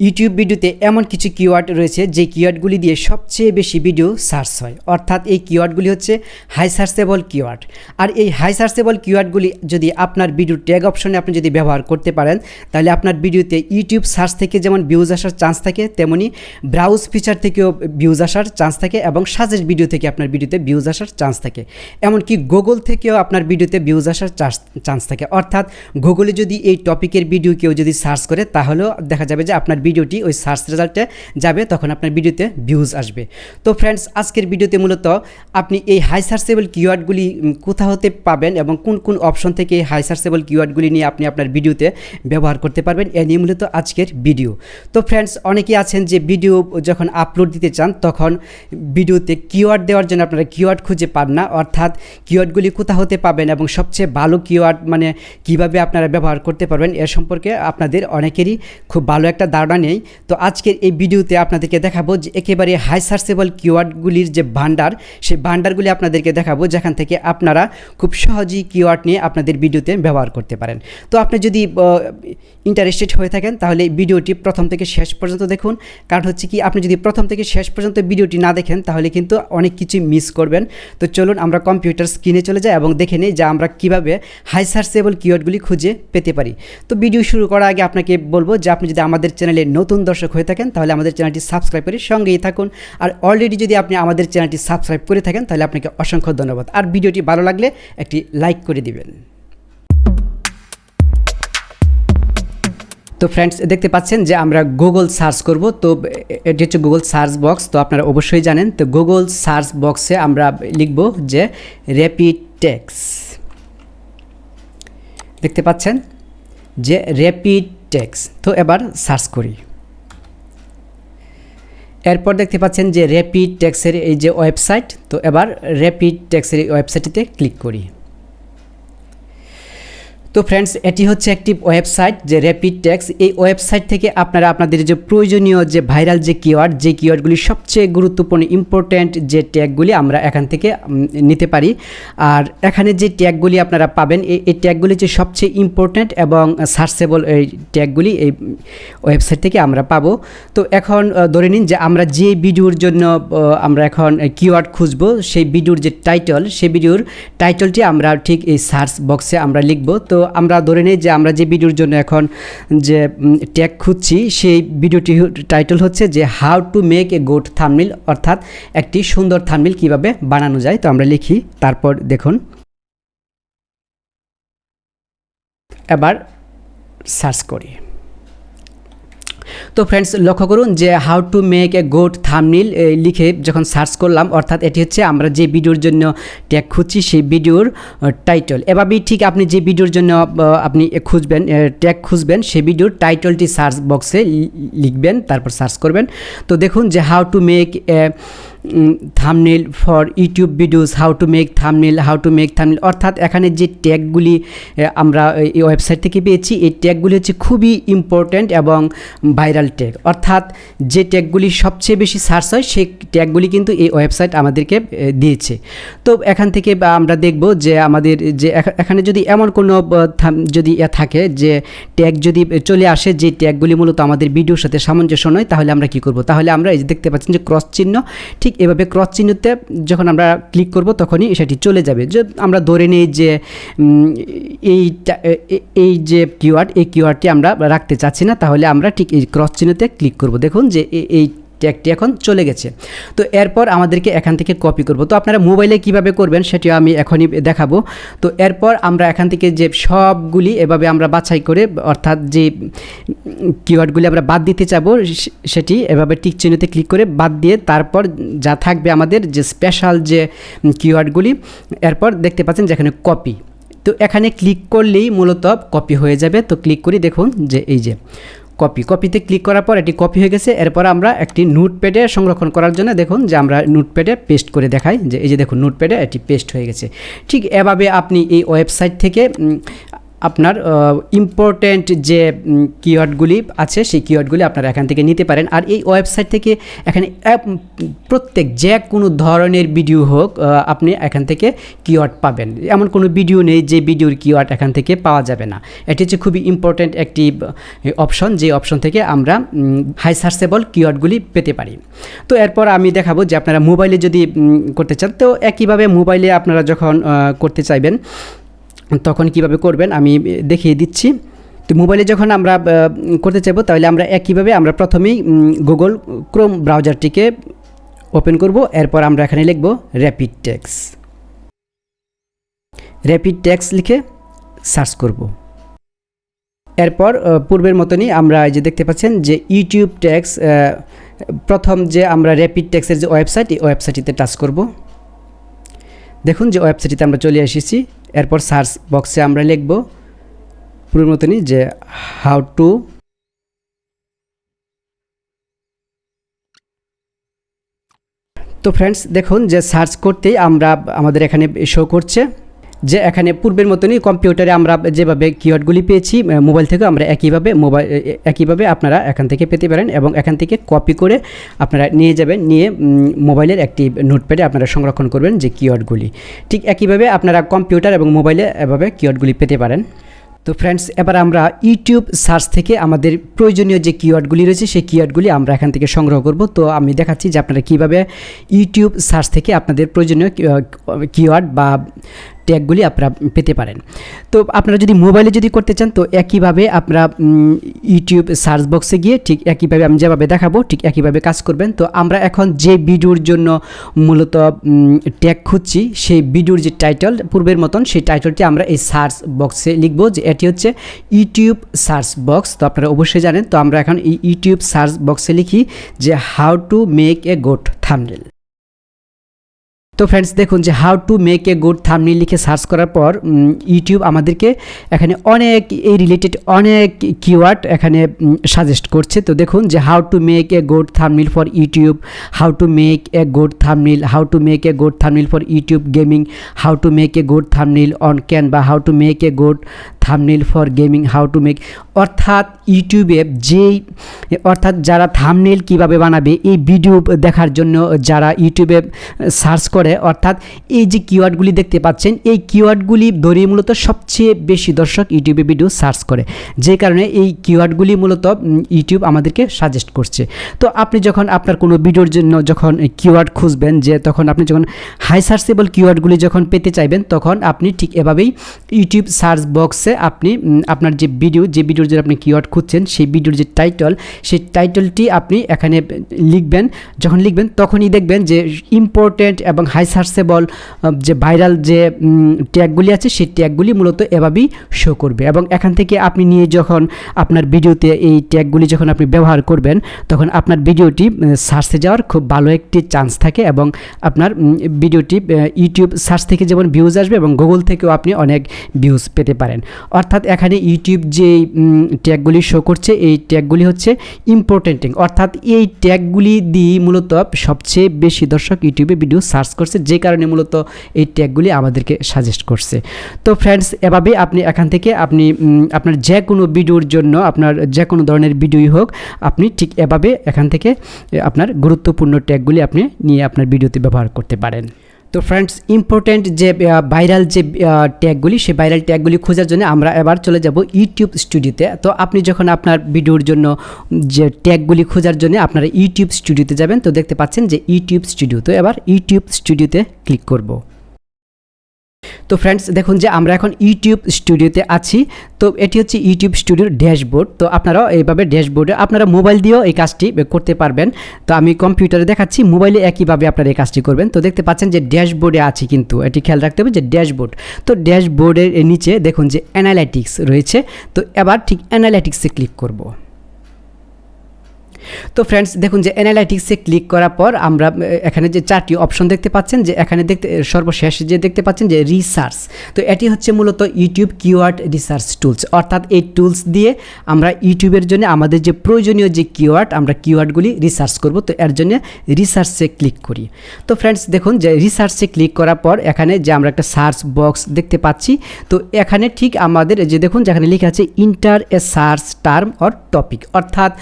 YouTube ভিডিওতে এমন কিছু কিওয়ার্ড রয়েছে যে কিওয়ার্ডগুলি দিয়ে সবচেয়ে বেশি ভিডিও সার্চ হয়, অর্থাৎ এই কিওয়ার্ডগুলি হচ্ছে হাই সার্চেবল কিওয়ার্ড। আর এই হাই সার্চেবল কিওয়ার্ডগুলি যদি আপনার ভিডিও ট্যাগ অপশনে আপনি যদি ব্যবহার করতে পারেন, তাহলে আপনার ভিডিওতে ইউটিউব সার্চ থেকে যেমন ভিউজ আসার চান্স থাকে, তেমনি ব্রাউজ ফিচার থেকেও ভিউজ আসার চান্স থাকে এবং সাজেস্ট ভিডিও থেকে আপনার ভিডিওতে ভিউজ আসার চান্স থাকে। এমনকি গুগল থেকেও আপনার ভিডিওতে ভিউজ আসার চান্স থাকে। অর্থাৎ গুগলে যদি এই টপিকের ভিডিও কেউ যদি সার্চ করে, তাহলেও দেখা যাবে যে আপনার ভিডিওটি ওই সার্চ রেজাল্টে যাবে, তখন আপনার ভিডিওতে ভিউজ আসবে। তো ফ্রেন্ডস, আজকের ভিডিওতে মূলত আপনি এই হাই সার্চেবল কিওয়ার্ডগুলি কোথা হতে পাবেন এবং কোন কোন অপশন থেকে এই হাই সার্চেবল কিওয়ার্ডগুলি নিয়ে আপনি আপনার ভিডিওতে ব্যবহার করতে পারবেন, এ নিয়ে মূলত আজকের ভিডিও। তো ফ্রেন্ডস, অনেকেই আছেন যে ভিডিও যখন আপলোড দিতে চান, তখন ভিডিওতে কিওয়ার্ড দেওয়ার জন্য আপনারা কিওয়ার্ড খুঁজে পান না। অর্থাৎ কিওয়ার্ডগুলি কোথা হতে পাবেন এবং সবচেয়ে ভালো কিওয়ার্ড মানে কিভাবে আপনারা ব্যবহার করতে পারবেন, এর সম্পর্কে আপনাদের অনেকেরই খুব ভালো একটা ধারণা নেই। তো আজকের এই ভিডিওতে আপনাদেরকে দেখাবো যে একেবারে হাই সার্চেবল কিওয়ার্ডগুলির যে ভান্ডার, সেই ভান্ডারগুলি আপনাদেরকে দেখাবো, যেখান থেকে আপনারা খুব সহজেই কিওয়ার্ড নিয়ে আপনাদের ভিডিওতে ব্যবহার করতে পারেন। তো আপনি যদি ইন্টারেস্টেড হয়ে থাকেন, তাহলে এই ভিডিওটি প্রথম থেকে শেষ পর্যন্ত দেখুন। কারণ হচ্ছে কি, আপনি যদি প্রথম থেকে শেষ পর্যন্ত ভিডিওটি না দেখেন, তাহলে কিন্তু অনেক কিছু মিস করবেন। তো চলুন আমরা কম্পিউটার স্ক্রিনে চলে যাই এবং দেখে নিই যে আমরা কীভাবে হাই সার্চেবল কিওয়ার্ডগুলি খুঁজে পেতে পারি। তো ভিডিও শুরু করার আগে আপনাকে বলবো যে আপনি যদি আমাদের চ্যানেলে নতুন দর্শক হয়ে থাকেন, তাহলে আমাদের চ্যানেলটি সাবস্ক্রাইব করে সঙ্গেই থাকুন। আর অলরেডি যদি আপনি আমাদের চ্যানেলটি সাবস্ক্রাইব করে থাকেন, তাহলে আপনাকে অসংখ্য ধন্যবাদ। আর ভিডিওটি ভালো লাগলে একটি লাইক করে দিবেন। তো ফ্রেন্ডস, দেখতে পাচ্ছেন যে আমরা গুগল সার্চ করব। তো এটি হচ্ছে গুগল সার্চ বক্স, তো আপনারা অবশ্যই জানেন। তো গুগল সার্চ বক্সে আমরা লিখব যে র্যাপিড টেক্স। দেখতে পাচ্ছেন যে র্যাপিড টেক্স। তো এবার সার্চ করি। এরপর দেখতে পাচ্ছেন যে র্যাপিড টেক্সের এই যে ওয়েবসাইট। তো এবার র্যাপিড টেক্সের এই ওয়েবসাইটটিতে ক্লিক করি। তো ফ্রেন্ডস, এটি হচ্ছে একটি ওয়েবসাইট যে র্যাপিড টেক্স। এই ওয়েবসাইট থেকে আপনারা আপনাদের যে প্রয়োজনীয় যে ভাইরাল যে কিওয়ার্ডগুলি সবচেয়ে গুরুত্বপূর্ণ ইম্পর্ট্যান্ট যে ট্যাগগুলি আমরা এখান থেকে নিতে পারি। আর এখানে যে ট্যাগগুলি আপনারা পাবেন, এই ট্যাগগুলি হচ্ছে সবচেয়ে ইম্পর্ট্যান্ট এবং সার্চেবল এই ট্যাগগুলি এই ওয়েবসাইট থেকে আমরা পাবো। তো এখন ধরে নিন যে আমরা যে ভিডিওর জন্য আমরা এখন কিওয়ার্ড খুঁজবো, সেই ভিডিওর যে টাইটেল, সেই ভিডিওর টাইটেলটি আমরা ঠিক এই সার্চ বক্সে আমরা লিখব। তো আমরা ধরে নিই যে আমরা যে ভিডিওর জন্য এখন যে ট্যাগ খুঁজছি, সেই ভিডিওটি টাইটেল হচ্ছে যে how to make a good thumbnail, অর্থাৎ একটি সুন্দর থাম্বনেল কিভাবে বানানো যায়। তো আমরা লিখি, তারপর দেখুন এবার সার্চ করি। তো ফ্রেন্ডস, লক্ষ্য করুন যে how to make a good thumbnail লিখে যখন সার্চ করলাম, অর্থাৎ এটি হচ্ছে আমরা যে ভিডিওর জন্য ট্যাগ খুঁজছি সেই ভিডিওর টাইটেল। এভাবেই ঠিক আপনি যে ভিডিওর জন্য আপনি খুঁজবেন, ট্যাগ খুঁজবেন, সেই ভিডিওর টাইটেলটি সার্চ বক্সে লিখবেন, তারপর সার্চ করবেন। তো দেখুন যে how to make a thumbnail for YouTube videos, how to make thumbnail, অর্থাৎ এখানে যে ট্যাগগুলি আমরা এই ওয়েবসাইট থেকে পেয়েছি, এই ট্যাগগুলি হচ্ছে খুবই ইম্পর্ট্যান্ট এবং ভাইরাল ট্যাগ। অর্থাৎ যে ট্যাগগুলি সবচেয়ে বেশি সার্চ হয়, সেই ট্যাগগুলি কিন্তু এই ওয়েবসাইট আমাদেরকে দিয়েছে। তো এখান থেকে আমরা দেখব যে আমাদের যে এখানে যদি এমন কোনো যদি থাকে যে ট্যাগ যদি চলে আসে, যে ট্যাগগুলি মূলত আমাদের ভিডিওর সাথে সামঞ্জস্য নয়, তাহলে আমরা কি করব? তাহলে আমরা এই যে দেখতে পাচ্ছেন যে ক্রস চিহ্ন, ঠিক এভাবে ক্রস চিহ্নতে যখন আমরা ক্লিক করব, তখনই সেটি চলে যাবে। যে আমরা ধরে নিই যে এই যে এই কিওয়ার্ডটি আমরা রাখতে চাচ্ছি না, তাহলে আমরা ঠিক এই ক্রস চিহ্নতে ক্লিক করব। দেখুন যে এই ট্যাগটি এখন চলে গেছে। তো এরপর আমাদেরকে এখান থেকে কপি করব। তো আপনারা মোবাইলে কিভাবে করবেন সেটিও আমি এখনই দেখাবো। তো এরপর আমরা এখান থেকে যে সবগুলি এভাবে আমরা বাছাই করে, অর্থাৎ যে কিওয়ার্ডগুলি আমরা বাদ দিতে চাবো, সেটি এভাবে টিক চিহ্নতে ক্লিক করে বাদ দিয়ে তারপর যা থাকবে আমাদের যে স্পেশাল যে কিওয়ার্ডগুলি, এরপর দেখতে পাচ্ছেন যে এখানে কপি। তো এখানে ক্লিক করলেই মূলত কপি হয়ে যাবে। তো ক্লিক করি, দেখুন যে এই যে কপিতে ক্লিক করার পর এটি কপি হয়ে গেছে। এরপর আমরা একটি নোটপ্যাডে সংরক্ষণ করার জন্য দেখুন যে আমরা নোটপ্যাডে পেস্ট করে দেখাই, যে এই যে দেখুন নোটপ্যাডে এটি পেস্ট হয়ে গেছে। ঠিক এভাবে আপনি এই ওয়েবসাইট থেকে আপনার ইম্পর্ট্যান্ট যে কিওয়ার্ডগুলি আছে সেই কিওয়ার্ডগুলি আপনারা এখান থেকে নিতে পারেন। আর এই ওয়েবসাইট থেকে এখানে প্রত্যেক যে কোনো ধরনের ভিডিও হোক আপনি এখান থেকে কিওয়ার্ড পাবেন। এমন কোনো ভিডিও নেই যে ভিডিওর কিওয়ার্ড এখান থেকে পাওয়া যাবে না। এটি হচ্ছে খুবই ইম্পর্ট্যান্ট একটি অপশন, যে অপশন থেকে আমরা হাই সার্চেবল কিওয়ার্ডগুলি পেতে পারি। তো এরপর আমি দেখাবো যে আপনারা মোবাইলে যদি করতে চান, তো একইভাবে মোবাইলে আপনারা যখন করতে চাইবেন তখন কিভাবে করবেন আমি দেখিয়ে দিচ্ছি। তো মোবাইলে যখন আমরা করতে চাইবো তাহলে আমরা একইভাবে আমরা প্রথমেই গুগল ক্রোম ব্রাউজারটিকে ওপেন করব। এরপর আমরা এখানে লিখব র্যাপিড টেক্সট লিখে সার্চ করব। এরপর পূর্বের মতনই আমরা যে দেখতে পাচ্ছেন যে ইউটিউব টেক্সট, প্রথম যে আমরা র্যাপিড টেক্সটের যে ওয়েবসাইট, এই ওয়েবসাইটটিতে টাচ করব। দেখুন যে ওয়েবসাইটটিতে আমরা চলে এসেছি। এরপর সার্চ বক্সে আমরা লিখব পূর্বের মতনই যে হাউ টু তো ফ্রেন্ডস দেখুন যে সার্চ করতেই আমাদের এখানে শো করছে যে এখানে পূর্বের মতনই কম্পিউটারে আমরা যেভাবে কিওয়ার্ডগুলি পেয়েছি মোবাইল থেকে আমরা একইভাবে আপনারা এখান থেকে পেতে পারেন, এবং এখান থেকে কপি করে আপনারা নিয়ে যাবেন, নিয়ে মোবাইলের একটি নোটপ্যাডে আপনারা সংরক্ষণ করবেন যে কিওয়ার্ডগুলি। ঠিক একইভাবে আপনারা কম্পিউটার এবং মোবাইলে এভাবে কিওয়ার্ডগুলি পেতে পারেন। তো ফ্রেন্ডস এবার আমরা ইউটিউব সার্চ থেকে আমাদের প্রয়োজনীয় যে কিওয়ার্ডগুলি রয়েছে সেই কিওয়ার্ডগুলি আমরা এখান থেকে সংগ্রহ করব। তো আমি দেখাচ্ছি যে আপনারা কীভাবে ইউটিউব সার্চ থেকে আপনাদের প্রয়োজনীয় কিওয়ার্ড বা ট্যাগগুলি আপনারা পেতে পারেন। তো আপনারা যদি মোবাইলে যদি করতে চান তো একইভাবে আপনারা ইউটিউব সার্চ বক্সে গিয়ে ঠিক একইভাবে আমি যেভাবে দেখাবো ঠিক একইভাবে কাজ করবেন। তো আমরা এখন যে ভিডিওর জন্য মূলত ট্যাগ খুঁজছি সেই ভিডিওর যে টাইটেল পূর্বের মতন সেই টাইটেলটি আমরা এই সার্চ বক্সে লিখব যে এটি হচ্ছে ইউটিউব সার্চ বক্স। তো আপনারা অবশ্যই জানেন। তো আমরা এখন এই ইউটিউব সার্চ বক্সে লিখি যে how to make a good thumbnail. তো ফ্রেন্ডস দেখুন যে how to make a good thumbnail লিখে সার্চ করার পর ইউটিউব আমাদেরকে এখানে অনেক এই রিলেটেড অনেক কিওয়ার্ড এখানে সাজেস্ট করছে। তো দেখুন যে how to make a good thumbnail for YouTube, how to make a good thumbnail, how to make a good thumbnail for YouTube gaming, how to make a good thumbnail on Canva, how to make a good thumbnail for gaming, how to make, অর্থাৎ ইউটিউবে অর্থাৎ যারা thumbnail কিভাবে বানাবে এই video দেখার জন্য যারা ইউটিউবে সার্চ করে, অর্থাৎ এই যে কিওয়ার্ডগুলি দেখতে পাচ্ছেন এই কিওয়ার্ডগুলি ধরে মূলত সবচেয়ে বেশি দর্শক ইউটিউবে ভিডিও সার্চ করে, যে কারণে এই কিওয়ার্ডগুলি মূলত ইউটিউব আমাদেরকে সাজেস্ট করছে। তো আপনি যখন আপনার কোনো ভিডিওর জন্য যখন কিওয়ার্ড খুঁজবেন, যে তখন আপনি যখন হাই সার্চেবল কিওয়ার্ডগুলি যখন পেতে চাইবেন তখন আপনি ঠিক এভাবেই ইউটিউব সার্চ বক্সে আপনি আপনার যে ভিডিওর জন্য আপনি কিওয়ার্ড খুঁজছেন সেই ভিডিওর যে টাইটেল সেই টাইটেলটি আপনি এখানে লিখবেন। যখন লিখবেন তখনই দেখবেন যে ইম্পর্টেন্ট এবং হাই সার্চেবল যে ভাইরাল যে ট্যাগগুলি আছে সেই ট্যাগগুলি মূলত এভাবেই শো করবে, এবং এখান থেকে আপনি নিয়ে যখন আপনার ভিডিওতে এই ট্যাগগুলি যখন আপনি ব্যবহার করবেন তখন আপনার ভিডিওটি সার্চে যাওয়ার খুব ভালো একটি চান্স থাকে, এবং আপনার ভিডিওটি ইউটিউব সার্চ থেকে যেমন ভিউজ আসবে এবং গুগল থেকেও আপনি অনেক ভিউজ পেতে পারেন। অর্থাৎ এখানে ইউটিউব যে ট্যাগগুলি শো করছে এই ট্যাগগুলি হচ্ছে ইম্পর্টেন্ট ট্যাগ, অর্থাৎ এই ট্যাগগুলি দিয়ে মূলত সবচেয়ে বেশি দর্শক ইউটিউবে ভিডিও সার্চ করছে, যে কারণে মূলত এই ট্যাগগুলি আমাদেরকে সাজেস্ট করছে। তো ফ্রেন্ডস এভাবে আপনি এখান থেকে আপনি আপনার যে কোনো ভিডিওর জন্য আপনার যে কোনো ধরনের ভিডিওই হোক আপনি ঠিক এভাবে এখান থেকে আপনার গুরুত্বপূর্ণ ট্যাগগুলি আপনি নিয়ে আপনার ভিডিওতে ব্যবহার করতে পারেন। তো ফ্রেন্ডস ইম্পর্টেন্ট যে ভাইরাল যে ট্যাগগুলি সেই ভাইরাল ট্যাগগুলি খোঁজার জন্য আমরা এবার চলে যাব ইউটিউব স্টুডিওতে। তো আপনি যখন আপনার ভিডিওর জন্য যে ট্যাগগুলি খোঁজার জন্য আপনারা ইউটিউব স্টুডিওতে যাবেন, তো দেখতে পাচ্ছেন যে ইউটিউব স্টুডিও। তো এবার ইউটিউব স্টুডিওতে ক্লিক করব। তো ফ্রেন্ডস দেখুন যে আমরা এখন ইউটিউব স্টুডিওতে আছি। তো এটি হচ্ছে ইউটিউব স্টুডিওর ড্যাশবোর্ড। তো আপনারাও এইভাবে ড্যাশবোর্ডে আপনারা মোবাইল দিয়েও এই কাজটি করতে পারবেন। তো আমি কম্পিউটারে দেখাচ্ছি, মোবাইলে একইভাবে আপনারা এই কাজটি করবেন। তো দেখতে পাচ্ছেন যে ড্যাশবোর্ডে আছি, কিন্তু এটি খেয়াল রাখতে হবে যে ড্যাশবোর্ড। তো ড্যাশবোর্ডের নিচে দেখুন যে অ্যানালাইটিক্স রয়েছে। তো এবার ঠিক অ্যানালাইটিক্সে ক্লিক করব। তো ফ্রেন্ডস দেখুন যে অ্যানালাইটিক্সে ক্লিক করার পর আমরা এখানে যে 4টি অপশন দেখতে পাচ্ছেন, যে এখানে সর্বশেষ যে দেখতে পাচ্ছেন যে রিসার্চ। তো এটি হচ্ছে মূলত ইউটিউব কিওয়ার্ড রিসার্চ টুলস, অর্থাৎ এই টুলস দিয়ে আমরা ইউটিউবের জন্য আমাদের যে প্রয়োজনীয় যে কিওয়ার্ড, আমরা কিওয়ার্ডগুলি রিসার্চ করব। তো এর জন্য রিসার্চে ক্লিক করি। তো ফ্রেন্ডস দেখুন যে রিসার্চে ক্লিক করার পর এখানে যে আমরা একটা সার্চ বক্স দেখতে পাচ্ছি। তো এখানে ঠিক আমাদের যে দেখুন যেখানে লেখা আছে inter A search term or topic, অর্থাৎ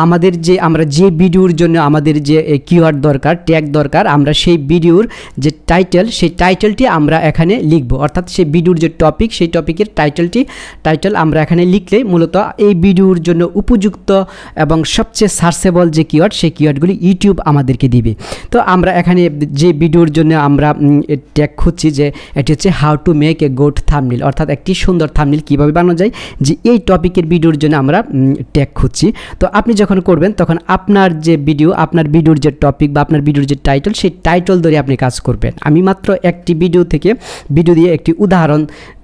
আমাদের যে আমরা যে ভিডিওর জন্য আমাদের যে কিওয়ার্ড দরকার, ট্যাগ দরকার, আমরা সেই ভিডিওর যে টাইটেল, সেই টাইটেলটি আমরা এখানে লিখব। অর্থাৎ সেই ভিডিওর যে টপিক, সেই টপিকের টাইটেল আমরা এখানে লিখলে মূলত এই ভিডিওর জন্য উপযুক্ত এবং সবচেয়ে সার্চেবল যে কিওয়ার্ড, সেই কিওয়ার্ডগুলি ইউটিউব আমাদেরকে দিবে। তো আমরা এখানে যে ভিডিওর জন্য আমরা ট্যাগ খুঁজছি, যে এটি হচ্ছে how to make a good thumbnail, অর্থাৎ একটি সুন্দর থাম্বনেল কীভাবে বানানো যায়, যে এই টপিকের ভিডিওর জন্য আমরা ট্যাগ খুঁজছি। তো আপনি যখন করবেন তখন আপনার যে ভিডিও, আপনার ভিডিওর যে টপিক বা আপনার ভিডিওর যে টাইটেল, সেই টাইটেল ধরে আপনি কাজ করবেন। আমি মাত্র একটি ভিডিও দিয়ে একটি উদাহরণ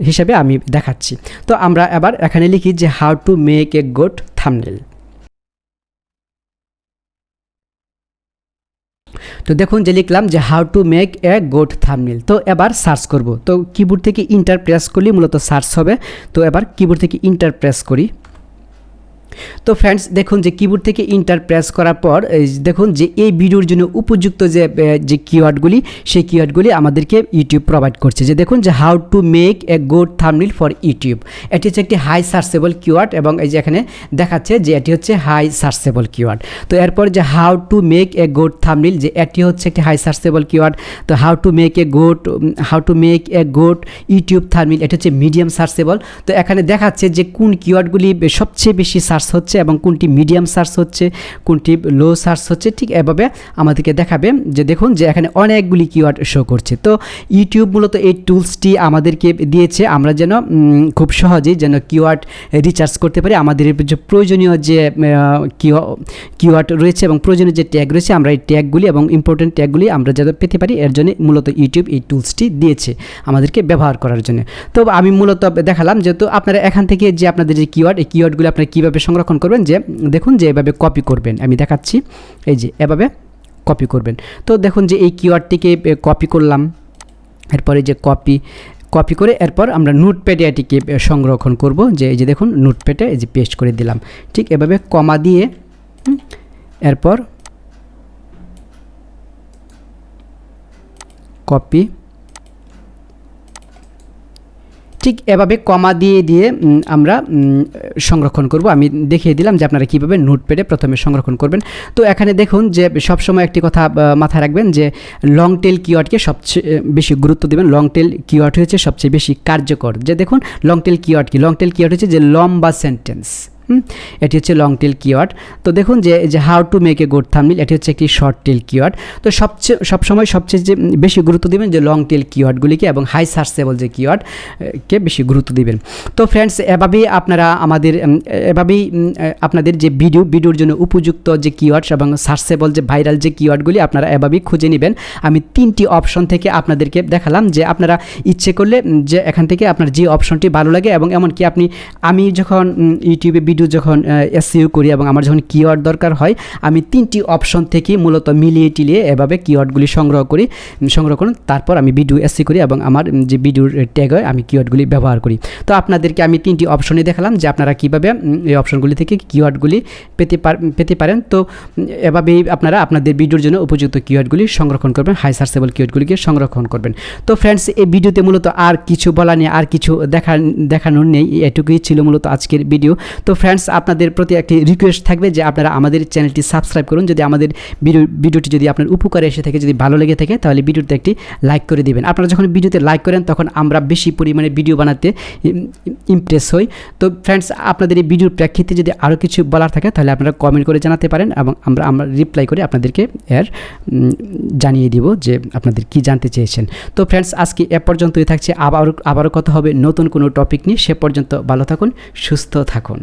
হিসেবে আমি দেখাচ্ছি। তো আমরা এবার এখানে লিখি যে how to make a good thumbnail. তো দেখুন যে লিখলাম যে how to make a good thumbnail. তো এবার সার্চ করব। তো কিবোর্ড থেকে ইন্টার প্রেস করলে মূলত সার্চ হবে। তো এবার কিবোর্ড থেকে ইন্টার প্রেস করি। তো ফ্রেন্ডস দেখুন যে কিবোর্ড থেকে ইন্টার প্রেস করার পর দেখুন যে এই ভিডিওর জন্য উপযুক্ত যে কিওয়ার্ডগুলি, সেই কিওয়ার্ডগুলি আমাদেরকে ইউটিউব প্রোভাইড করছে। যে দেখুন যে how to make a good thumbnail for YouTube, এটি হচ্ছে একটি হাই সার্চেবল কিওয়ার্ড এবং এই যে এখানে দেখাচ্ছে যে এটি হচ্ছে হাই সার্চেবল কিওয়ার্ড। তো এরপর যে how to make a good thumbnail, যে এটি হচ্ছে একটি হাই সার্চেবল কিওয়ার্ড। তো how to make a good YouTube thumbnail, এটি হচ্ছে মিডিয়াম সার্চেবল। তো এখানে দেখাচ্ছে যে কোন কিওয়ার্ডগুলি সবচেয়ে বেশি সার্চ হচ্ছে এবং কোনটি মিডিয়াম সার্চ হচ্ছে, কোনটি লো সার্চ হচ্ছে, ঠিক এভাবে আমাদেরকে দেখাবে। যে দেখুন যে এখানে অনেকগুলি কিওয়ার্ড শো করছে। তো ইউটিউব মূলত এই টুলসটি আমাদেরকে দিয়েছে আমরা যেন খুব সহজেই যেন কিওয়ার্ড রিসার্চ করতে পারি। আমাদের যে প্রয়োজনীয় যে কিওয়ার্ড রয়েছে এবং প্রয়োজনীয় যে ট্যাগ রয়েছে, আমরা এই ট্যাগগুলি এবং ইম্পর্টেন্ট ট্যাগগুলি আমরা যাতে পেতে পারি, এর জন্য মূলত ইউটিউব এই টুলসটি দিয়েছে আমাদেরকে ব্যবহার করার জন্য। তো আমি মূলত দেখালাম যেহেতু আপনারা এখান থেকে যে আপনাদের যে কিওয়ার্ড, এই কিওয়ার্ডগুলি আপনারা কীভাবে সংরক্ষণ করবেন, যে দেখুন যে এভাবে কপি করবেন। আমি দেখাচ্ছি, এই যে এভাবে কপি করবেন। তো দেখুন যে এই কিওয়ার্ডটিকে কপি করলাম, এরপরে যে কপি করে এরপর আমরা নোটপ্যাডে এটিকে সংরক্ষণ করব। যে এই যে দেখুন নোটপ্যাডে এই যে পেস্ট করে দিলাম, ঠিক এভাবে কমা দিয়ে এরপর কপি, ঠিক এভাবে কমা দিয়ে আমরা সংরক্ষণ করব। আমি দেখিয়ে দিলাম যে আপনারা কীভাবে নোটপ্যাডে প্রথমে সংরক্ষণ করবেন। তো এখানে দেখুন যে সবসময় একটি কথা মাথায় রাখবেন, যে লং টেল কিওয়ার্ডকে সবচেয়ে বেশি গুরুত্ব দেবেন। লং টেল কিওয়ার্ড হচ্ছে সবচেয়ে বেশি কার্যকর। যে দেখুন লং টেল কিওয়ার্ড কি, লং টেল কিওয়ার্ড হচ্ছে যে লম্বা সেন্টেন্স, এটি হচ্ছে লং টেল কিওয়ার্ড। তো দেখুন যে how to make a good thumbnail, এটি হচ্ছে একটি শর্ট টেল কিওয়ার্ড। তো সবসময় সবচেয়ে যে বেশি গুরুত্ব দেবেন যে লং টেল কিওয়ার্ডগুলিকে এবং হাই সার্চেবল যে কিওয়ার্ডকে বেশি গুরুত্ব দিবেন। তো ফ্রেন্ডস এভাবেই আপনারা আপনাদের যে ভিডিওর জন্য উপযুক্ত যে কিওয়ার্ডস এবং সার্চেবল যে ভাইরাল যে কিওয়ার্ডগুলি আপনারা এভাবেই খুঁজে নেবেন। আমি 3টি অপশন থেকে আপনাদেরকে দেখালাম, যে আপনারা ইচ্ছে করলে যে এখান থেকে আপনার যে অপশনটি ভালো লাগে, এবং এমনকি আমি যখন ইউটিউবে ভিডিও যখন এসইও করি এবং আমার যখন কিওয়ার্ড দরকার হয়, আমি 3টি অপশন থেকে মূলত মিলিয়ে টিলিয়ে এভাবে কিওয়ার্ডগুলি সংগ্রহ করি, তারপর আমি ভিডিও এসইও করি এবং আমার যে ভিডিওর ট্যাগ হয় আমি কিওয়ার্ডগুলি ব্যবহার করি। তো আপনাদেরকে আমি 3টি অপশনে দেখালাম যে আপনারা কীভাবে এই অপশনগুলি থেকে কিওয়ার্ডগুলি পেতে পারেন। তো এভাবেই আপনারা আপনাদের ভিডিওর জন্য উপযুক্ত কিওয়ার্ডগুলি সংরক্ষণ করবেন, হাই সার্চেবল কিওয়ার্ডগুলিকে সংরক্ষণ করবেন। তো ফ্রেন্ডস এই ভিডিওতে মূলত আর কিছু বলা নেই, আর কিছু দেখানোর নেই, এটুকুই ছিল মূলত আজকের ভিডিও। তো ফ্রেন্ডস আপনাদের প্রতি একটি রিকোয়েস্ট থাকবে যে আপনারা আমাদের চ্যানেলটি সাবস্ক্রাইব করুন। যদি আমাদের ভিডিওটি যদি আপনার উপকারে এসে থাকে, যদি ভালো লেগে থাকে, তাহলে ভিডিওতে একটি লাইক করে দিবেন। আপনারা যখন ভিডিওতে লাইক করেন তখন আমরা বেশি পরিমাণে ভিডিও বানাতে ইমপ্রেস হই। তো ফ্রেন্ডস আপনাদের এই ভিডিওর প্রেক্ষিতে যদি আরও কিছু বলার থাকে তাহলে আপনারা কমেন্ট করে জানাতে পারেন এবং আমরা রিপ্লাই করে আপনাদেরকে জানিয়ে দিব যে আপনাদের কি জানতে চেয়েছেন। তো ফ্রেন্ডস আজকে এ পর্যন্তই থাকছে, আবারও কথা হবে নতুন কোনো টপিক নিয়ে। সে পর্যন্ত ভালো থাকুন, সুস্থ থাকুন।